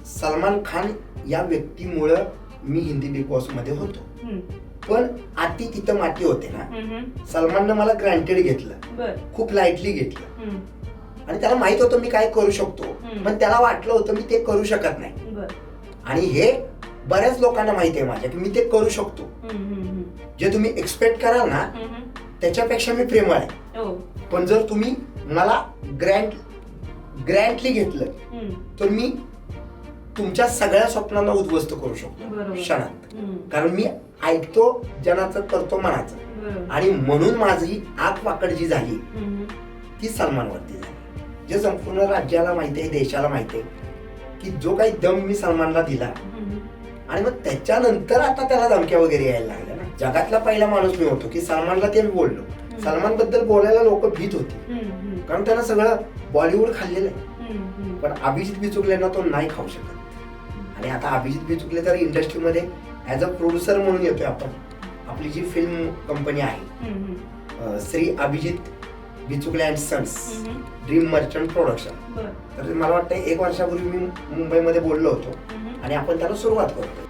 सलमान खान या व्यक्तीमुळं मी Hindi big boss मध्ये होतो. पण आती तिथं माती होते ना. सलमाननं मला ग्रँटेड घेतलं, खूप लाईटली घेतलं आणि त्याला माहित होतं मी काय करू शकतो, पण त्याला वाटलं होतं मी ते करू शकत नाही. आणि हे बऱ्याच लोकांना माहिती आहे माझ्या की मी ते करू शकतो. जे तुम्ही एक्सपेक्ट कराल ना त्याच्यापेक्षा मी प्रेमळ आहे. पण जर तुम्ही मला ग्रँटली घेतलं तर मी तुमच्या सगळ्या स्वप्नांना उद्ध्वस्त करू शकतो क्षणात. कारण मी ऐकतो जनाचं, करतो मनाचं. आणि म्हणून माझी आग वाकड जी झाली ती सलमानवरती झाली. जे संपूर्ण राज्याला माहिती आहे, देशाला माहिती आहे की जो काही दम मी सलमानला दिला आणि मग त्याच्यानंतर आता त्याला धमक्या वगैरे यायला लागल्या ना. जगातला पहिला माणूस मी होतो की सलमानला ते मी बोललो. सलमान बद्दल बोलायला लोक भीत होती कारण त्यानं सगळं बॉलिवूड खाल्लेलं आहे. पण अभिजित बिचुकलेंना तो नाही खाऊ शकत. आणि आता अभिजित बिचुकले तर इंडस्ट्रीमध्ये ऍज अ प्रोड्युसर म्हणून येतोय आपण. आपली जी फिल्म कंपनी आहे Shri Abhijit Bichukale and sons dream merchant production, तर मला वाटतं 1 वर्षापूर्वी मी मुंबईमध्ये बोललो होतो आणि आपण त्याला सुरुवात करतो.